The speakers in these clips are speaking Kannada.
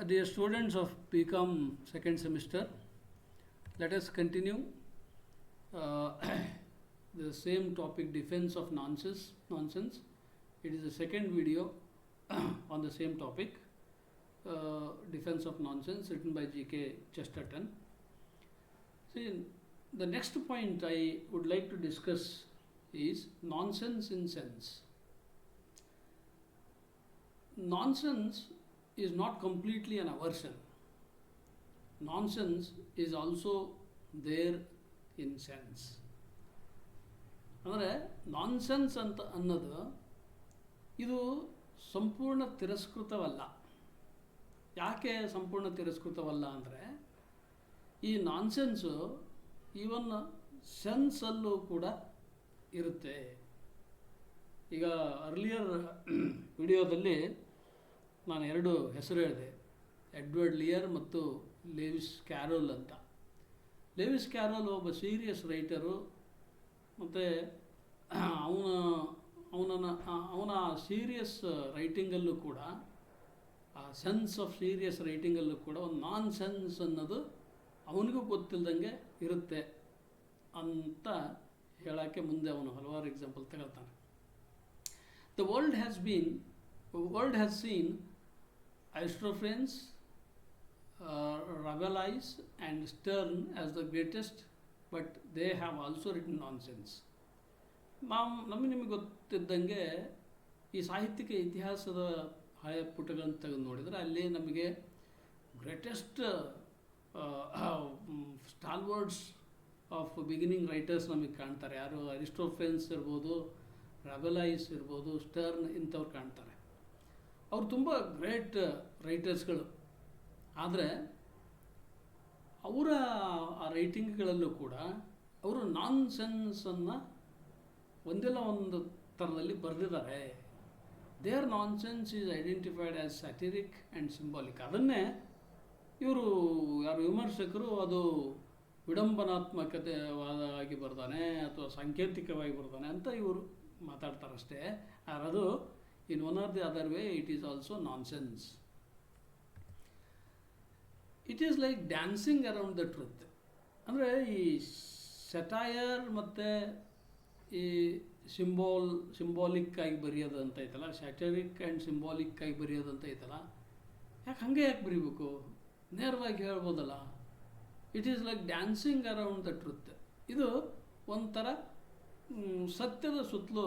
Dear students of BCom second semester, let us continue uh, the same topic, defense of nonsense. It is the second video on the same topic, defense of nonsense, written by G.K. Chesterton. See, the next point I would like to discuss is nonsense in sense. Nonsense is not completely an aversion. Nonsense is also there in sense. ಅಂದರೆ ನಾನ್ಸೆನ್ಸ್ ಅಂತ ಅನ್ನೋದು ಇದು ಸಂಪೂರ್ಣ ತಿರಸ್ಕೃತವಲ್ಲ. ಯಾಕೆ ಸಂಪೂರ್ಣ ತಿರಸ್ಕೃತವಲ್ಲ ಅಂದರೆ ಈ ನಾನ್ಸೆನ್ಸು ಈವನ್ ಸೆನ್ಸಲ್ಲೂ ಕೂಡ ಇರುತ್ತೆ. ಈಗ ಅರ್ಲಿಯರ್ ವಿಡಿಯೋದಲ್ಲಿ ನಾನು ಎರಡು ಹೆಸರು ಹೇಳಿದೆ, ಎಡ್ವರ್ಡ್ ಲಿಯರ್ ಮತ್ತು ಲೇವಿಸ್ ಕ್ಯಾರೋಲ್ ಅಂತ. ಲೇವಿಸ್ ಕ್ಯಾರೋಲ್ ಒಬ್ಬ ಸೀರಿಯಸ್ ರೈಟರು, ಮತ್ತು ಅವನ ಸೀರಿಯಸ್ ರೈಟಿಂಗಲ್ಲೂ ಕೂಡ, ಆ ಸೆನ್ಸ್ ಆಫ್ ಸೀರಿಯಸ್ ರೈಟಿಂಗಲ್ಲೂ ಕೂಡ ಒಂದು ನಾನ್ ಸೆನ್ಸ್ ಅನ್ನೋದು ಅವನಿಗೂ ಗೊತ್ತಿಲ್ಲದಂಗೆ ಇರುತ್ತೆ ಅಂತ ಹೇಳೋಕ್ಕೆ ಮುಂದೆ ಅವನು ಹಲವಾರು example ತಗೊಳ್ತಾನೆ. The world has seen Aristophanes, Rabelais and Sterne as the greatest, but they have also written nonsense. ನಿಮಗೆ ಗೊತ್ತಿದ್ದಂಗೆ ಈ ಸಾಹಿತ್ಯಿಕ ಇತಿಹಾಸದ ಹಳೆಯ ಪುಟಗಳನ್ನು ತೆಗೆದು ನೋಡಿದರೆ ಅಲ್ಲಿ ನಮಗೆ greatest stalwarts of beginning writers ನಮಗೆ ಕಾಣ್ತಾರೆ. ಯಾರು? ಅರಿಸ್ಟೋಫೆನ್ಸ್ ಇರ್ಬೋದು, ರಾಬೆಲೈಸ್ ಇರ್ಬೋದು, ಸ್ಟರ್ನ್ ಇಂಥವ್ರು ಕಾಣ್ತಾರೆ. ಅವರು ತುಂಬ ಗ್ರೇಟ್ ರೈಟರ್ಸ್ಗಳು. ಆದರೆ ಅವರ ಆ ರೈಟಿಂಗ್ಗಳಲ್ಲೂ ಕೂಡ ಅವರು ನಾನ್ ಸೆನ್ಸನ್ನು ಒಂದೆಲ್ಲ ಒಂದು ಥರದಲ್ಲಿ ಬರೆದಿದ್ದಾರೆ. There nonsense is identified as satiric and symbolic. ಅದನ್ನೇ ಇವರು ಯಾರು ವಿಮರ್ಶಕರು ಅದು ವಿಡಂಬನಾತ್ಮಕತೆಯಾಗಿ ಬರ್ತಾನೆ ಅಥವಾ ಸಾಂಕೇತಿಕವಾಗಿ ಬರ್ತಾನೆ ಅಂತ ಇವರು ಮಾತಾಡ್ತಾರಷ್ಟೇ. ಅದು in one R the other way it is also nonsense. It is like dancing around the truth. ಅಂದರೆ ಈ ಸೆಟೈರ್ ಮತ್ತು ಈ ಸಿಂಬಾಲಿಕ್ ಆಗಿ ಬರೆಯೋದು ಅಂತ ಐತಲ್ಲ, ಸ್ಯಾಟರಿಕ್ ಆ್ಯಂಡ್ ಸಿಂಬಾಲಿಕ್ ಆಗಿ ಬರೆಯೋದು ಅಂತ ಐತಲ್ಲ, ಯಾಕೆ ಬರೀಬೇಕು? ನೇರವಾಗಿ ಹೇಳ್ಬೋದಲ್ಲ. It is like dancing around the truth. ಇದು ಒಂಥರ ಸತ್ಯದ ಸುತ್ತಲೂ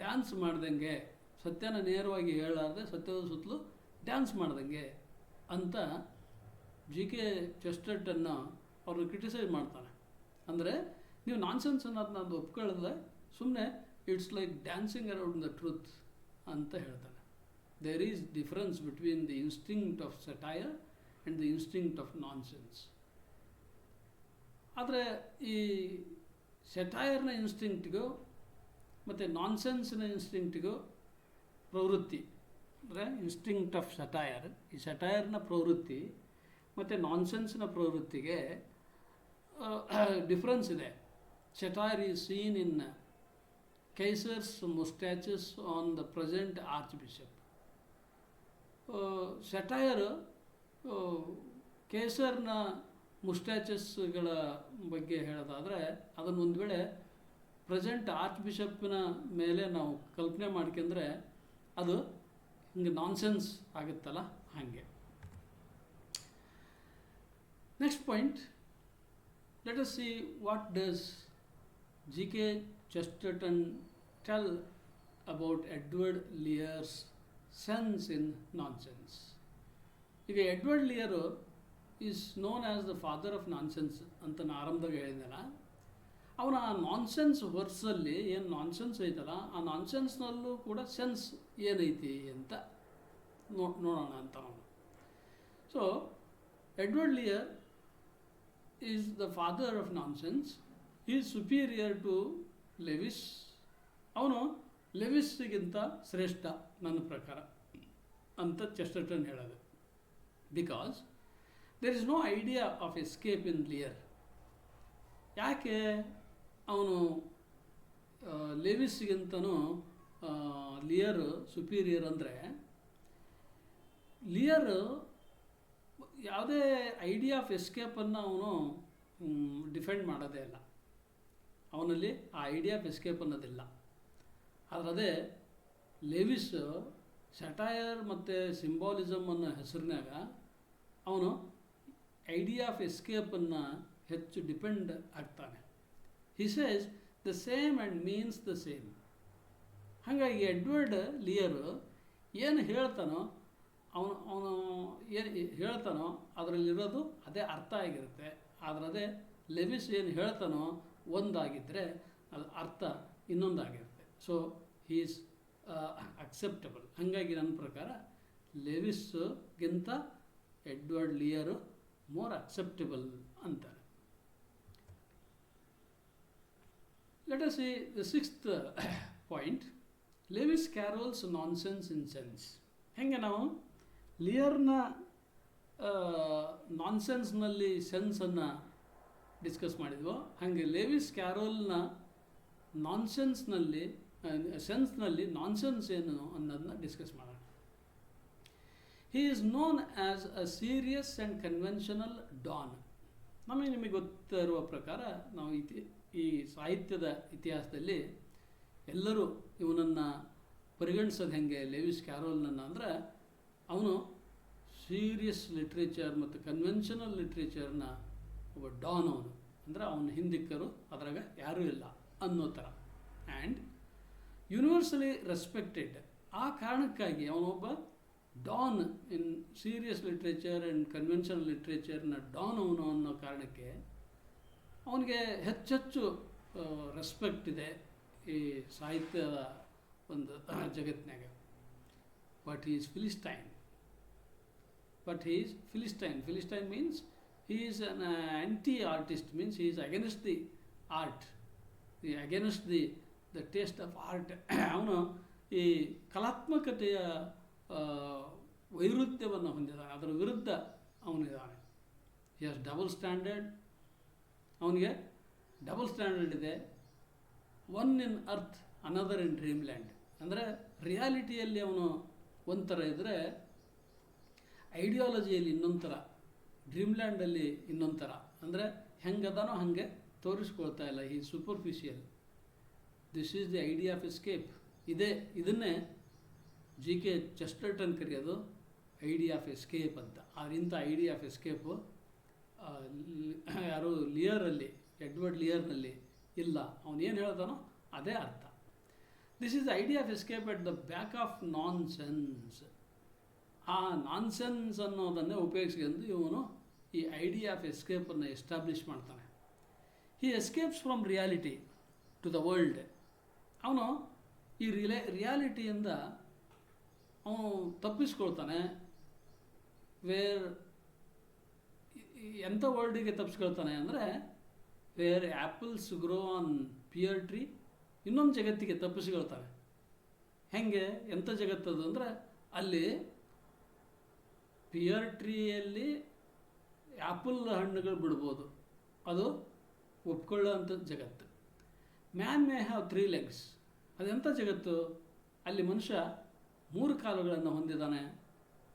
ಡ್ಯಾನ್ಸ್ ಮಾಡ್ದಂಗೆ, ಸತ್ಯನ ನೇರವಾಗಿ ಹೇಳಾರ್ದೆ ಸತ್ಯದ ಸುತ್ತಲೂ ಡ್ಯಾನ್ಸ್ ಮಾಡ್ದಂಗೆ ಅಂತ G.K. ಚೆಸ್ಟರ್ಟನ್ನ ಅವ್ರನ್ನ ಕ್ರಿಟಿಸೈಸ್ ಮಾಡ್ತಾನೆ. ಅಂದರೆ ನೀವು ನಾನ್ಸೆನ್ಸ್ ಅನ್ನೋದನ್ನ ಅದು ಒಪ್ಕೊಳ್ಳದೆ ಸುಮ್ಮನೆ it's like dancing around the truth ಅಂತ ಹೇಳ್ತಾನೆ. There is difference between the instinct of satire and the instinct of nonsense. ಆದರೆ ಈ ಸೆಟೈರ್ನ ಇನ್ಸ್ಟಿಂಕ್ಟಿಗೂ ಮತ್ತು ನಾನ್ಸೆನ್ಸ್ನ ಇನ್ಸ್ಟಿಂಕ್ಟಿಗೂ ಪ್ರವೃತ್ತಿ, ಅಂದರೆ ಇನ್ಸ್ಟಿಂಕ್ಟ್ ಆಫ್ ಸೆಟೈರ್, ಈ ಸೆಟೈರ್ನ ಪ್ರವೃತ್ತಿ ಮತ್ತು ನಾನ್ಸೆನ್ಸ್ನ ಪ್ರವೃತ್ತಿಗೆ ಡಿಫ್ರೆನ್ಸ್ ಇದೆ. Satire is seen in Kaiser's moustaches on the present archbishop. Satire ಕೇಸರ್ನ ಮುಸ್ಟ್ಯಾಚಸ್ಗಳ ಬಗ್ಗೆ ಹೇಳೋದಾದರೆ ಅದನ್ನು ಒಂದು ವೇಳೆ ಪ್ರೆಸೆಂಟ್ ಆರ್ಚ್ ಬಿಷಪ್ನ ಮೇಲೆ ನಾವು ಕಲ್ಪನೆ ಮಾಡ್ಕೊಂಡ್ರೆ ಅದು ಹಿಂಗೆ ನಾನ್ಸೆನ್ಸ್ ಆಗುತ್ತಲ್ಲ, ಹಾಗೆ. Next point, let us see what does G.K. Chesterton tell about Edward Lear's sense in nonsense. ಈಗ Edward Lear is known as the father of nonsense ಅಂತ ನಾನು ಆರಂಭದಾಗ ಹೇಳಿದ್ದೆಲ್ಲ. ಅವನ ಆ ನಾನ್ಸೆನ್ಸ್ ವರ್ಸಲ್ಲಿ ಏನು ನಾನ್ಸೆನ್ಸ್ ಐತಲ್ಲ, ಆ ನಾನ್ಸೆನ್ಸ್ನಲ್ಲೂ ಕೂಡ ಸೆನ್ಸ್ ಏನೈತಿ ಅಂತ ನೋಡೋಣ ಅಂತ ನಾವು. So Edward Lear is the father of nonsense. He is superior to Lewis. ಅವನು ಲೆವಿಸ್ಗಿಂತ ಶ್ರೇಷ್ಠ ನನ್ನ ಪ್ರಕಾರ ಅಂತ ಚೆಸ್ಟರ್ಟನ್ ಹೇಳೋದು. Because there is no idea of escape in Lear. ಯಾಕೆ ಅವನು ಲೆವಿಸ್ಗಿಂತನೂ ಲಿಯರ್ ಸುಪೀರಿಯರ್ ಅಂದರೆ, ಲಿಯರ್ ಯಾವುದೇ ಐಡಿಯಾ ಆಫ್ ಎಸ್ಕೇಪನ್ನು ಅವನು ಡಿಫೆಂಡ್ ಮಾಡೋದೇ ಇಲ್ಲ, ಅವನಲ್ಲಿ ಆ ಐಡಿಯಾ ಆಫ್ ಎಸ್ಕೇಪ್ ಅನ್ನೋದಿಲ್ಲ. ಆದರೆ ಅದೇ ಲೆವಿಸ್ ಸಟೈರ್ ಮತ್ತು ಸಿಂಬಾಲಿಸಮ್ ಅನ್ನೋ ಹೆಸರಿನಾಗ ಅವನು ಐಡಿಯಾ ಆಫ್ ಎಸ್ಕೇಪನ್ನು ಹೆಚ್ಚು ಡಿಪೆಂಡ್ ಆಗ್ತಾನೆ. He says the same and means the same. ಹಾಗಾಗಿ ಎಡ್ವರ್ಡ್ ಲಿಯರು ಏನು ಹೇಳ್ತಾನೋ ಅವನು ಏನು ಹೇಳ್ತಾನೋ ಅದರಲ್ಲಿರೋದು ಅದೇ ಅರ್ಥ ಆಗಿರುತ್ತೆ. ಆದರೆ ಅದೇ ಲೆವಿಸ್ ಏನು ಹೇಳ್ತಾನೋ ಒಂದಾಗಿದ್ದರೆ ಅದು ಅರ್ಥ ಇನ್ನೊಂದಾಗಿರುತ್ತೆ. So he is acceptable. ಹಾಗಾಗಿ ನನ್ನ ಪ್ರಕಾರ ಲೆವಿಸ್ಗಿಂತ ಎಡ್ವರ್ಡ್ ಲಿಯರು ಮೋರ್ ಅಕ್ಸೆಪ್ಟಬಲ್ ಅಂತಾರೆ. Let us see the sixth point, Lewis Carroll's nonsense in sense. ಹೆಂಗೆ ನಾವು ಲಿಯರ್ನ ನಾನ್ಸೆನ್ಸ್ನಲ್ಲಿ ಸೆನ್ಸನ್ನು ಡಿಸ್ಕಸ್ ಮಾಡಿದ್ವೋ ಹಾಗೆ ಲೆವಿಸ್ ಕ್ಯಾರೋಲ್ನ ನಾನ್ಸೆನ್ಸ್ನಲ್ಲಿ ಸೆನ್ಸ್ನಲ್ಲಿ ನಾನ್ಸೆನ್ಸ್ ಏನು ಅನ್ನೋದನ್ನ ಡಿಸ್ಕಸ್ ಮಾಡೋಣ. He is known as a serious and conventional Don. ನಿಮಗೆ ಗೊತ್ತಿರುವ ಪ್ರಕಾರ ನಾವು ಈ ಸಾಹಿತ್ಯದ ಇತಿಹಾಸದಲ್ಲಿ ಎಲ್ಲರೂ ಇವನನ್ನು ಪರಿಗಣಿಸೋದು ಹೆಂಗೆ ಲೆವಿಸ್ ಕ್ಯಾರೋಲ್ನನ್ನು ಅಂದರೆ ಅವನು ಸೀರಿಯಸ್ ಲಿಟ್ರೇಚರ್ ಮತ್ತು ಕನ್ವೆನ್ಷನಲ್ ಲಿಟ್ರೇಚರ್ನ ಒಬ್ಬ ಡಾನ್. ಅವನು ಅಂದರೆ ಅವನ ಹಿಂದಿಕ್ಕರು ಅದರಾಗ ಯಾರೂ ಇಲ್ಲ ಅನ್ನೋ ಥರ, ಆ್ಯಂಡ್ ಯೂನಿವರ್ಸಲಿ ರೆಸ್ಪೆಕ್ಟೆಡ್. ಆ ಕಾರಣಕ್ಕಾಗಿ ಅವನೊಬ್ಬ don in serious literature and conventional ಲಿಟ್ರೇಚರ್ನ ಡಾನ್ ಅವನು ಅನ್ನೋ ಕಾರಣಕ್ಕೆ ಅವನಿಗೆ ಹೆಚ್ಚೆಚ್ಚು ರೆಸ್ಪೆಕ್ಟ್ ಇದೆ ಈ ಸಾಹಿತ್ಯದ ಒಂದು ಜಗತ್ತಿನಾಗ. But he is Philistine. Philistine means he is an anti-artist, means he is against the art, against the taste of art. ಅವನು ಈ ಕಲಾತ್ಮಕತೆಯ ವೈರುಧ್ಯವನ್ನು ಹೊಂದಿದ್ದಾನೆ, ಅದರ ವಿರುದ್ಧ ಅವನಿದ್ದಾನೆ. he has double standard. ಅವನಿಗೆ ಡಬಲ್ ಸ್ಟ್ಯಾಂಡರ್ಡ್ ಇದೆ. One in earth, another in dream land. ಅಂದರೆ ರಿಯಾಲಿಟಿಯಲ್ಲಿ ಅವನು ಒಂಥರ ಇದ್ದರೆ ಐಡಿಯಾಲಜಿಯಲ್ಲಿ ಇನ್ನೊಂದು ಥರ, ಡ್ರೀಮ್ ಲ್ಯಾಂಡಲ್ಲಿ ಇನ್ನೊಂದು ಥರ. ಅಂದರೆ ಹೆಂಗದಾನೋ ಹಾಗೆ ತೋರಿಸ್ಕೊಳ್ತಾ ಇಲ್ಲ. ಈ superficial. This is the idea of escape. ಇದನ್ನೇ GK ಚೆಸ್ಟರ್ಟನ್ ಕರೆಯೋದು ಐಡಿಯಾ ಆಫ್ ಎಸ್ಕೇಪ್ ಅಂತ. ಇಂಥ ಐಡಿಯಾ ಆಫ್ ಎಸ್ಕೇಪು ಯಾರು ಲಿಯರಲ್ಲಿ, ಎಡ್ವರ್ಡ್ ಲಿಯರ್ನಲ್ಲಿ ಇಲ್ಲ. ಅವನೇನು ಹೇಳ್ತಾನೋ ಅದೇ ಅರ್ಥ. This is the idea of escape at the back of nonsense. ಆ ನಾನ್ಸೆನ್ಸ್ ಅನ್ನೋದನ್ನೇ ಉಪಯೋಗಿಸ್ಕೊಂಡು ಇವನು ಈ ಐಡಿಯಾ ಆಫ್ ಎಸ್ಕೇಪನ್ನು ಎಸ್ಟಾಬ್ಲಿಷ್ ಮಾಡ್ತಾನೆ. He escapes from reality to the world. ಅವನು ಈ ರಿಯಾಲಿಟಿಯಿಂದ ಅವನು ತಪ್ಪಿಸ್ಕೊಳ್ತಾನೆ. ಎಂಥ ವರ್ಲ್ಡಿಗೆ ತಪ್ಪಿಸ್ಕೊಳ್ತಾನೆ ಅಂದರೆ where apples grow on pear tree. ಇನ್ನೊಂದು ಜಗತ್ತಿಗೆ ತಪ್ಪಿಸ್ಕೊಳ್ತಾನೆ. ಹೆಂಗೆ, ಎಂಥ ಜಗತ್ತದು ಅಂದರೆ ಅಲ್ಲಿ ಪಿಯರ್ ಟ್ರೀಯಲ್ಲಿ ಆ್ಯಪಲ್ ಹಣ್ಣುಗಳು ಬಿಡ್ಬೋದು, ಅದು ಒಪ್ಕೊಳ್ಳೋಂಥ ಜಗತ್ತು. Man may have 3 legs. ಅದೆಂಥ ಜಗತ್ತು, ಅಲ್ಲಿ ಮನುಷ್ಯ 3 ಕಾಲುಗಳನ್ನು ಹೊಂದಿದ್ದಾನೆ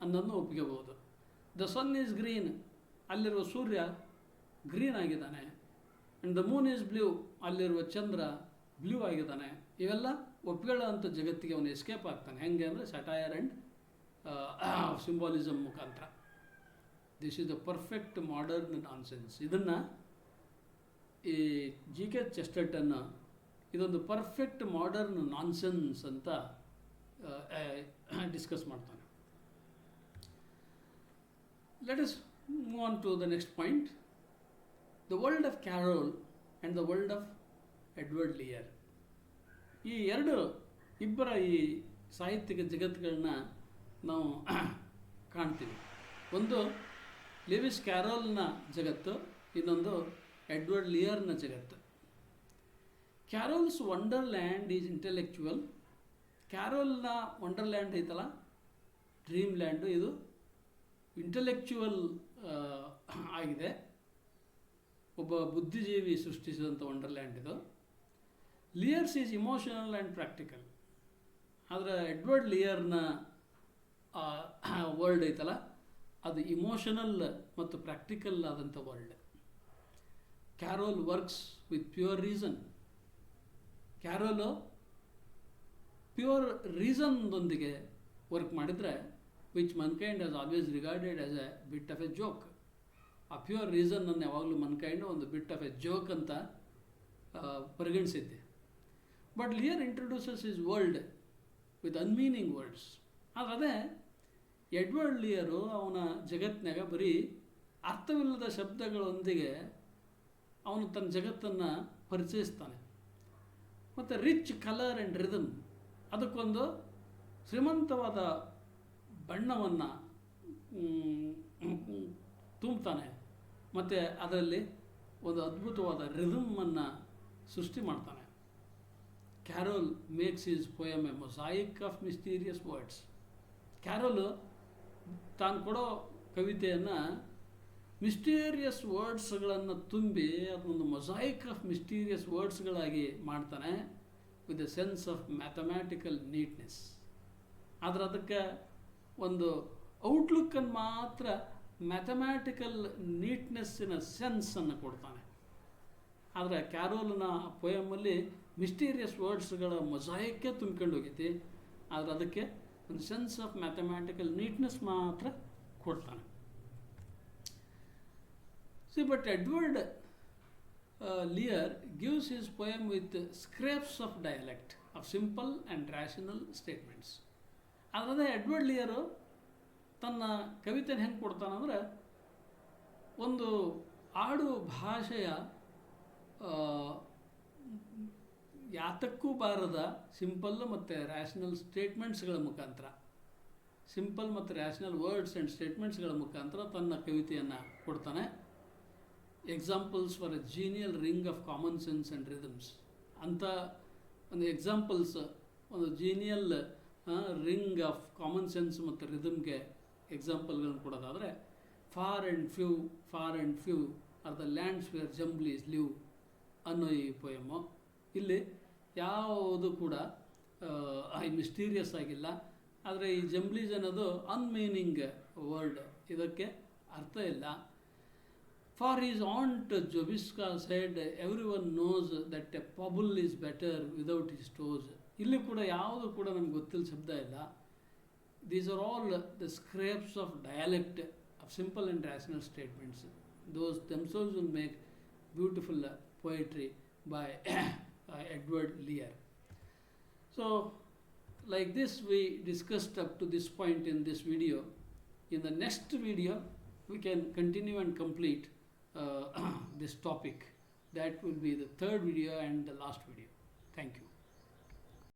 ಅನ್ನೋದನ್ನು ಒಪ್ಕೋಬೋದು. ದ ಸನ್ ಈಸ್ ಗ್ರೀನ್, ಅಲ್ಲಿರುವ ಸೂರ್ಯ ಗ್ರೀನ್ ಆಗಿದ್ದಾನೆ. And the Moon is blue, ಅಲ್ಲಿರುವ ಚಂದ್ರ ಬ್ಲೂ ಆಗಿದ್ದಾನೆ. ಇವೆಲ್ಲ ಒಪ್ಕೊಳ್ಳೋಂಥ ಜಗತ್ತಿಗೆ ಅವನು ಎಸ್ಕೇಪ್ ಆಗ್ತಾನೆ. ಹೆಂಗೆ ಅಂದರೆ ಸಟೈರ್ ಆ್ಯಂಡ್ ಸಿಂಬಾಲಿಸಮ್ ಮುಖಾಂತರ. This is the perfect modern nonsense. ಇದನ್ನು ಈ GK ಚೆಸ್ಟರ್ಟನ್ನು ಇದೊಂದು ಪರ್ಫೆಕ್ಟ್ ಮಾಡರ್ನ್ ನಾನ್ಸೆನ್ಸ್ ಅಂತ ಡಿಸ್ಕಸ್ ಮಾಡ್ತಾನೆ. Let us move on to the next point, the world of Carroll and the world of Edward Lear. ಈ ಇಬ್ಬರ ಈ ಸಾಹಿತ್ಯಿಕ ಜಗತ್ತುಗಳನ್ನ ನಾವು ಕಾಣ್ತೀವಿ. ಒಂದು ಲೆವಿಸ್ ಕ್ಯಾರೋಲ್ನ ಜಗತ್ತು, ಇನ್ನೊಂದು ಎಡ್ವರ್ಡ್ ಲಿಯರ್ನ ಜಗತ್ತು. Carroll's wonderland is intellectual. ಕ್ಯಾರೋಲ್ನ ವಂಡರ್ಲ್ಯಾಂಡ್ ಐತಲ್ಲ, ಡ್ರೀಮ್ ಲ್ಯಾಂಡು, ಇದು ಇಂಟೆಲೆಕ್ಚುವಲ್ ಆಗಿದೆ. ಒಬ್ಬ ಬುದ್ಧಿಜೀವಿ ಸೃಷ್ಟಿಸಿದಂಥ ವಂಡರ್ಲ್ಯಾಂಡ್ ಇದು. Lear's is emotional and practical. ಆದರೆ ಎಡ್ವರ್ಡ್ ಲಿಯರ್ನ ವರ್ಲ್ಡ್ ಐತಲ್ಲ ಅದು ಇಮೋಷನಲ್ ಮತ್ತು ಪ್ರಾಕ್ಟಿಕಲ್ ಆದಂಥ world. Carroll works with pure reason. Carroll pure ರೀಸನ್ದೊಂದಿಗೆ ವರ್ಕ್ ಮಾಡಿದರೆ, which mankind has always regarded as a bit of a joke. ಆ ಪ್ಯೂರ್ ರೀಸನ್ನನ್ನು ಯಾವಾಗಲೂ ಮನ್ಕೈಂಡ್ ಒಂದು ಬಿಟ್ ಆಫ್ ಎ ಜೋಕ್ ಅಂತ ಪರಿಗಣಿಸಿದ್ದೆ. But Lear introduces his world with unmeaning words. ಆದರೆ ಅದೇ ಎಡ್ವರ್ಡ್ ಲಿಯರು ಅವನ ಜಗತ್ತಿನಾಗ ಬರೀ ಅರ್ಥವಿಲ್ಲದ ಶಬ್ದಗಳೊಂದಿಗೆ ಅವನು ತನ್ನ ಜಗತ್ತನ್ನು ಪರಿಚಯಿಸ್ತಾನೆ. ಮತ್ತು ರಿಚ್ ಕಲರ್ ಆ್ಯಂಡ್ ರಿದಮ್, ಅದಕ್ಕೊಂದು ಶ್ರೀಮಂತವಾದ ಬಣ್ಣವನ್ನು ತುಂಬುತ್ತಾನೆ ಮತ್ತು ಅದರಲ್ಲಿ ಒಂದು ಅದ್ಭುತವಾದ ರಿದಮನ್ನು ಸೃಷ್ಟಿ ಮಾಡ್ತಾನೆ. Carroll makes his poem a mosaic of mysterious words. ಕ್ಯಾರೋಲು ತಾನು ಕೊಡೋ ಕವಿತೆಯನ್ನು ಮಿಸ್ಟೀರಿಯಸ್ ವರ್ಡ್ಸ್ಗಳನ್ನು ತುಂಬಿ ಅದೊಂದು ಮೊಸಾಯಿಕ್ ಆಫ್ ಮಿಸ್ಟೀರಿಯಸ್ ವರ್ಡ್ಸ್ಗಳಾಗಿ ಮಾಡ್ತಾನೆ, with A sense of mathematical neatness. ಆದರೆ ಅದಕ್ಕೆ ಒಂದು ಔಟ್ಲುಕ್ಕನ್ನು ಮಾತ್ರ ಮ್ಯಾಥಮ್ಯಾಟಿಕಲ್ ನೀಟ್ನೆಸ್ಸಿನ ಸೆನ್ಸನ್ನು ಕೊಡ್ತಾನೆ. ಆದರೆ ಕ್ಯಾರೋಲ್ನ ಪೋಯಮಲ್ಲಿ ಮಿಸ್ಟೀರಿಯಸ್ ವರ್ಡ್ಸ್ಗಳ ಮೊಸಾಯಿಕ್ಕೇ ತುಂಬ್ಕೊಂಡು ಹೋಗೈತಿ, ಆದರೆ ಅದಕ್ಕೆ ಒಂದು ಸೆನ್ಸ್ ಆಫ್ ಮ್ಯಾಥಮ್ಯಾಟಿಕಲ್ ನೀಟ್ನೆಸ್ ಮಾತ್ರ ಕೊಡ್ತಾನೆ. See but Edward Lear gives his poem with scraps of dialect of simple and rational statements. ಆದರೆ ಎಡ್ವರ್ಡ್ ಲಿಯರು ತನ್ನ ಕವಿತೆನ ಹೆಂಗೆ ಕೊಡ್ತಾನಂದ್ರೆ, ಒಂದು ಆಡು ಭಾಷೆಯ ಯಾತಕ್ಕೂ ಬಾರದ ಸಿಂಪಲ್ ಮತ್ತು ರ್ಯಾಷನಲ್ ಸ್ಟೇಟ್ಮೆಂಟ್ಸ್ಗಳ ಮುಖಾಂತರ, ಸಿಂಪಲ್ ಮತ್ತು ರ್ಯಾಷನಲ್ ವರ್ಡ್ಸ್ ಆ್ಯಂಡ್ ಸ್ಟೇಟ್ಮೆಂಟ್ಸ್ಗಳ ಮುಖಾಂತರ ತನ್ನ ಕವಿತೆಯನ್ನು ಕೊಡ್ತಾನೆ. Examples for a genial ring of common sense and rhythms ಅಂತ ಒಂದು ಎಕ್ಸಾಂಪಲ್ಸ್, ಒಂದು genial ring of common sense ಮತ್ತು ರಿದಮ್ಗೆ ಎಕ್ಸಾಂಪಲ್ಗಳನ್ನು ಕೊಡೋದಾದರೆ, far and few are the lands where Jumblies live ಅನ್ನೋ ಈ ಪೋಯಮ್ಮು. ಇಲ್ಲಿ ಯಾವುದು ಕೂಡ ಮಿಸ್ಟೀರಿಯಸ್ ಆಗಿಲ್ಲ, ಆದರೆ ಈ ಜಂಬ್ಲೀಸ್ ಅನ್ನೋದು ಅನ್ಮೀನಿಂಗ್ ವರ್ಡ್, ಇದಕ್ಕೆ ಅರ್ಥ ಇಲ್ಲ. For as aunt Jobiska said everyone knows that a Pobble is better without his toes. ಇಲ್ಲಿ ಕೂಡ ಯಾವುದು ಕೂಡ ನಮ್ಗೆ ಗೊತ್ತಿಲ್ಲ ಶಬ್ದ ಇಲ್ಲ. These are all the scraps of dialect of simple and rational statements. Those themselves will make beautiful poetry by Edward Lear. So, like this we discussed up to this point in this video. In the next video, we can continue and complete this topic. That will be the third video and the last video. Thank you.